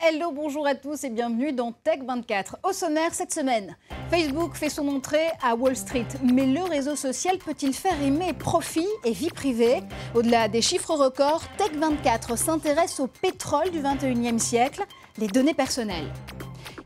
Hello, bonjour à tous et bienvenue dans Tech24. Au sommaire cette semaine, Facebook fait son entrée à Wall Street. Mais le réseau social peut-il faire rimer profit et vie privée? Au-delà des chiffres records, Tech24 s'intéresse au pétrole du 21e siècle, les données personnelles.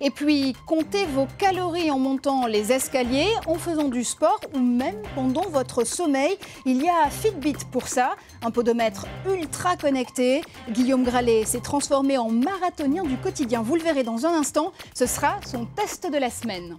Et puis, comptez vos calories en montant les escaliers, en faisant du sport ou même pendant votre sommeil. Il y a Fitbit pour ça, un podomètre ultra connecté. Guillaume Gralet s'est transformé en marathonien du quotidien. Vous le verrez dans un instant, ce sera son test de la semaine.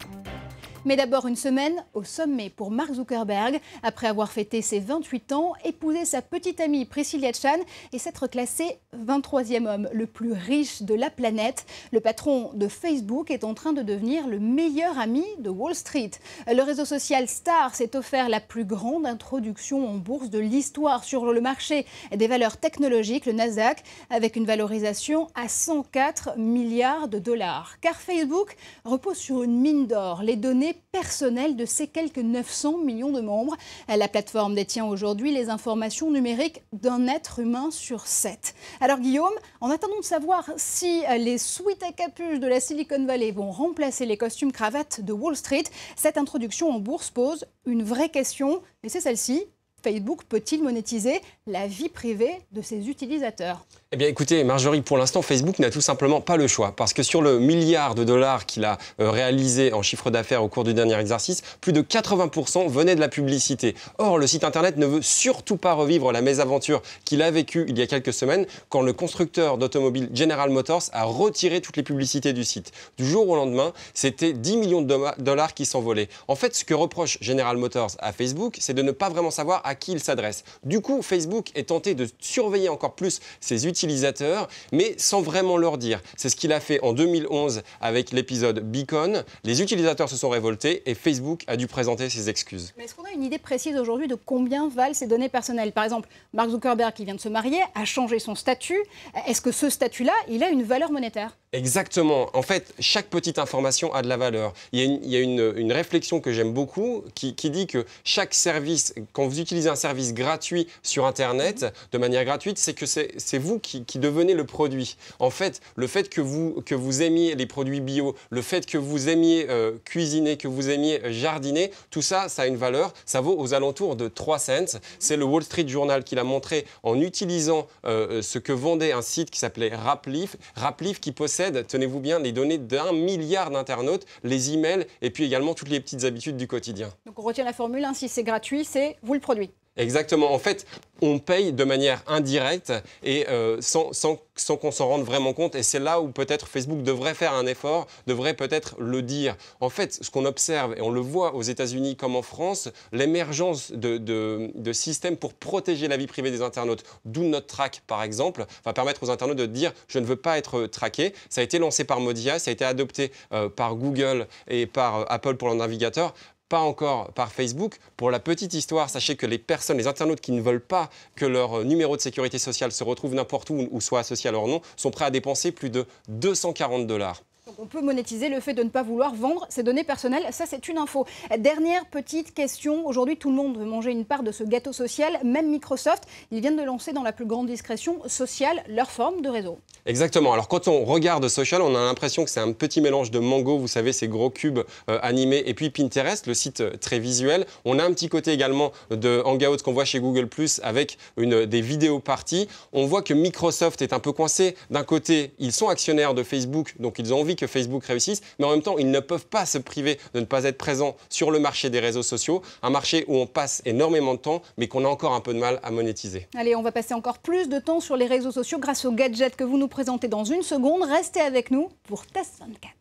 Mais d'abord une semaine au sommet pour Mark Zuckerberg. Après avoir fêté ses 28 ans, épousé sa petite amie Priscilla Chan et s'être classé 23e homme le plus riche de la planète, le patron de Facebook est en train de devenir le meilleur ami de Wall Street. Le réseau social Star s'est offert la plus grande introduction en bourse de l'histoire sur le marché des valeurs technologiques, le Nasdaq, avec une valorisation à 104 milliards de dollars. Car Facebook repose sur une mine d'or, les données personnelles de ses quelques 900 millions de membres. La plateforme détient aujourd'hui les informations numériques d'un être humain sur 7. Alors Guillaume, en attendant de savoir si les sweats à capuche de la Silicon Valley vont remplacer les costumes cravates de Wall Street, cette introduction en bourse pose une vraie question, et c'est celle-ci. Facebook peut-il monétiser la vie privée de ses utilisateurs? Eh bien écoutez Marjorie, pour l'instant Facebook n'a tout simplement pas le choix parce que sur le milliard de dollars qu'il a réalisé en chiffre d'affaires au cours du dernier exercice, plus de 80% venaient de la publicité. Or le site internet ne veut surtout pas revivre la mésaventure qu'il a vécue il y a quelques semaines quand le constructeur d'automobile General Motors a retiré toutes les publicités du site. Du jour au lendemain, c'était 10 millions de dollars qui s'envolaient. En fait, ce que reproche General Motors à Facebook, c'est de ne pas vraiment savoir à qui il s'adresse. Du coup, Facebook est tenté de surveiller encore plus ses utilisateurs, mais sans vraiment leur dire. C'est ce qu'il a fait en 2011 avec l'épisode Beacon. Les utilisateurs se sont révoltés et Facebook a dû présenter ses excuses. Mais est-ce qu'on a une idée précise aujourd'hui de combien valent ces données personnelles? Par exemple, Mark Zuckerberg, qui vient de se marier, a changé son statut. Est-ce que ce statut-là, il a une valeur monétaire? Exactement. En fait, chaque petite information a de la valeur. Il y a une réflexion que j'aime beaucoup qui dit que chaque service, quand vous utilisez un service gratuit sur Internet, de manière gratuite, c'est que c'est vous qui devenez le produit. En fait, le fait que vous aimiez les produits bio, le fait que vous aimiez cuisiner, que vous aimiez jardiner, tout ça, ça a une valeur. Ça vaut aux alentours de 3 cents. C'est le Wall Street Journal qui l'a montré en utilisant ce que vendait un site qui s'appelait Rapleaf. Rapleaf qui possède, tenez-vous bien, les données d'1 milliard d'internautes, les emails et puis également toutes les petites habitudes du quotidien. Donc on retient la formule, hein, si c'est gratuit, c'est vous le produit. Exactement. En fait, on paye de manière indirecte et sans qu'on s'en rende vraiment compte. Et c'est là où peut-être Facebook devrait faire un effort, devrait peut-être le dire. En fait, ce qu'on observe, et on le voit aux États-Unis comme en France, l'émergence de systèmes pour protéger la vie privée des internautes. Do Not Track, par exemple, va permettre aux internautes de dire « je ne veux pas être traqué ». Ça a été lancé par Modia, ça a été adopté par Google et par Apple pour leur navigateur. Pas encore par Facebook. Pour la petite histoire, sachez que les internautes qui ne veulent pas que leur numéro de sécurité sociale se retrouve n'importe où ou soit associé à leur nom, sont prêts à dépenser plus de 240 $. Donc on peut monétiser le fait de ne pas vouloir vendre ses données personnelles, ça c'est une info. Dernière petite question, aujourd'hui tout le monde veut manger une part de ce gâteau social, même Microsoft, ils viennent de lancer dans la plus grande discrétion Social, leur forme de réseau. Exactement, alors quand on regarde Social, on a l'impression que c'est un petit mélange de Mango, vous savez ces gros cubes animés, et puis Pinterest, le site très visuel. On a un petit côté également de Hangout qu'on voit chez Google+, avec des vidéos parties. On voit que Microsoft est un peu coincé. D'un côté, ils sont actionnaires de Facebook, donc ils ont envie que Facebook réussisse, mais en même temps, ils ne peuvent pas se priver de ne pas être présents sur le marché des réseaux sociaux, un marché où on passe énormément de temps, mais qu'on a encore un peu de mal à monétiser. Allez, on va passer encore plus de temps sur les réseaux sociaux grâce aux gadgets que vous nous présentez dans une seconde. Restez avec nous pour Test 24.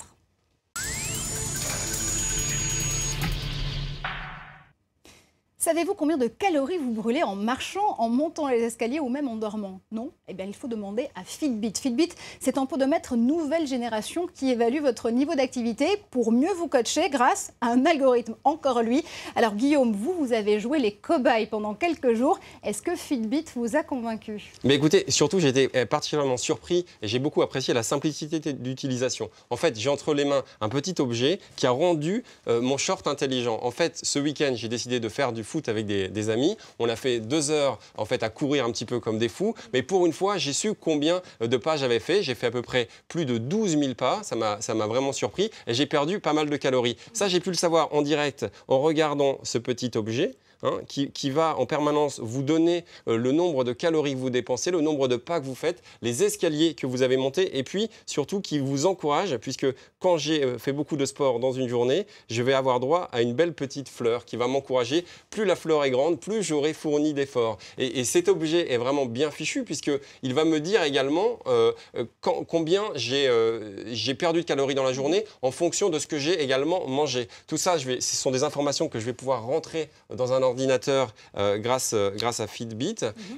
Savez-vous combien de calories vous brûlez en marchant, en montant les escaliers ou même en dormant? Non? Eh bien, il faut demander à Fitbit. Fitbit, c'est un podomètre nouvelle génération qui évalue votre niveau d'activité pour mieux vous coacher grâce à un algorithme, encore lui. Alors Guillaume, vous avez joué les cobayes pendant quelques jours. Est-ce que Fitbit vous a convaincu? Mais écoutez, surtout, j'ai été particulièrement surpris et j'ai beaucoup apprécié la simplicité d'utilisation. En fait, j'ai entre les mains un petit objet qui a rendu mon short intelligent. En fait, ce week-end, j'ai décidé de faire du foot avec des amis. On a fait 2 heures en fait à courir un petit peu comme des fous. Mais pour une fois, j'ai su combien de pas j'avais fait. J'ai fait à peu près plus de 12 000 pas. Ça m'a vraiment surpris. Et j'ai perdu pas mal de calories. Ça, j'ai pu le savoir en direct en regardant ce petit objet. Qui va en permanence vous donner le nombre de calories que vous dépensez, le nombre de pas que vous faites, les escaliers que vous avez montés et puis surtout qui vous encourage puisque quand j'ai fait beaucoup de sport dans une journée, je vais avoir droit à une belle petite fleur qui va m'encourager. Plus la fleur est grande, plus j'aurai fourni d'efforts. Et cet objet est vraiment bien fichu puisqu'il va me dire également combien j'ai perdu de calories dans la journée en fonction de ce que j'ai également mangé. Tout ça, ce sont des informations que je vais pouvoir rentrer dans un ordinateur grâce à Fitbit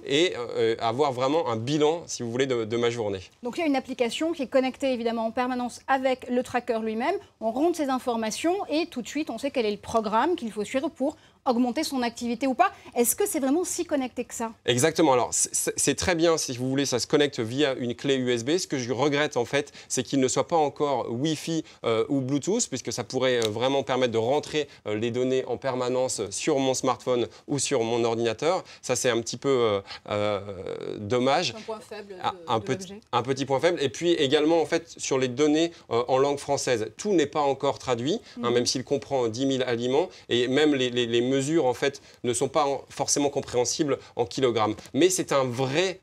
et avoir vraiment un bilan, si vous voulez, de ma journée. Donc il y a une application qui est connectée évidemment en permanence avec le tracker lui-même. On rentre ces informations et tout de suite on sait quel est le programme qu'il faut suivre pour augmenter son activité ou pas. Est-ce que c'est vraiment si connecté que ça? Exactement. Alors, c'est très bien, si vous voulez, ça se connecte via une clé USB. Ce que je regrette, en fait, c'est qu'il ne soit pas encore Wi-Fi ou Bluetooth, puisque ça pourrait vraiment permettre de rentrer les données en permanence sur mon smartphone ou sur mon ordinateur. Ça, c'est un petit peu dommage. Un point faible un petit point faible. Et puis, également, en fait, sur les données en langue française, tout n'est pas encore traduit, même s'il comprend 10 000 aliments. Et même les mesures en fait ne sont pas forcément compréhensibles en kilogrammes. Mais c'est un vrai,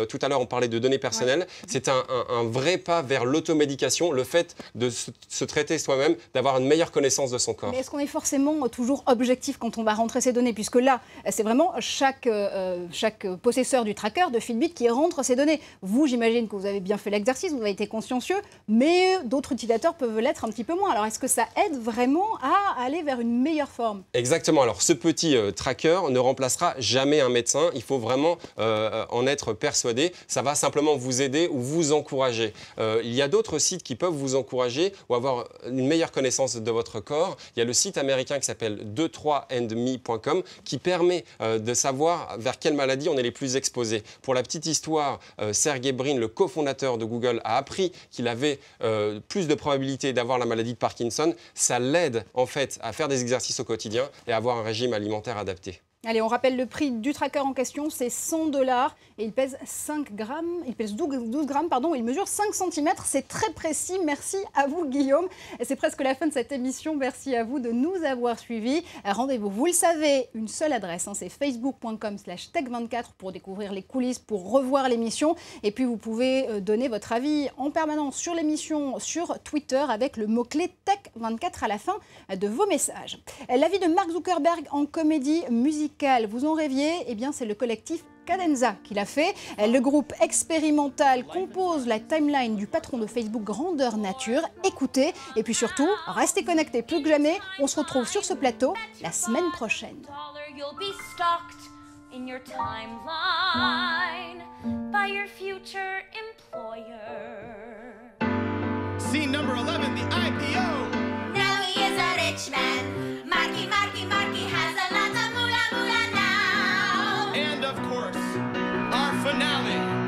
tout à l'heure on parlait de données personnelles, c'est un vrai pas vers l'automédication, le fait de se traiter soi-même, d'avoir une meilleure connaissance de son corps. Mais est-ce qu'on est forcément toujours objectif quand on va rentrer ces données? Puisque là, c'est vraiment chaque possesseur du tracker de Fitbit qui rentre ces données. Vous, j'imagine que vous avez bien fait l'exercice, vous avez été consciencieux, mais d'autres utilisateurs peuvent l'être un petit peu moins. Alors est-ce que ça aide vraiment à aller vers une meilleure forme? Exactement. Alors, ce petit tracker ne remplacera jamais un médecin. Il faut vraiment en être persuadé. Ça va simplement vous aider ou vous encourager. Il y a d'autres sites qui peuvent vous encourager ou avoir une meilleure connaissance de votre corps. Il y a le site américain qui s'appelle 23andme.com qui permet de savoir vers quelles maladies on est les plus exposés. Pour la petite histoire, Sergey Brin, le cofondateur de Google, a appris qu'il avait plus de probabilité d'avoir la maladie de Parkinson. Ça l'aide en fait à faire des exercices au quotidien et à avoir un régime alimentaire adapté. Allez, on rappelle le prix du tracker en question, c'est 100$ et il pèse 5 grammes, il pèse 12 grammes, pardon, et il mesure 5 cm. C'est très précis. Merci à vous, Guillaume. C'est presque la fin de cette émission. Merci à vous de nous avoir suivis. Rendez-vous, vous le savez, une seule adresse, c'est facebook.com/tech24 pour découvrir les coulisses, pour revoir l'émission. Et puis, vous pouvez donner votre avis en permanence sur l'émission, sur Twitter, avec le mot-clé Tech24 à la fin de vos messages. L'avis de Mark Zuckerberg en comédie musicale. Vous en rêviez? Eh bien, c'est le collectif Cadenza qui l'a fait. Le groupe expérimental compose la timeline du patron de Facebook Grandeur Nature. Écoutez, et puis surtout, restez connectés plus que jamais. On se retrouve sur ce plateau la semaine prochaine. Scene number 11, the IPO. Now he is a rich man. Marky has a lot of moolah now. And of course, our finale.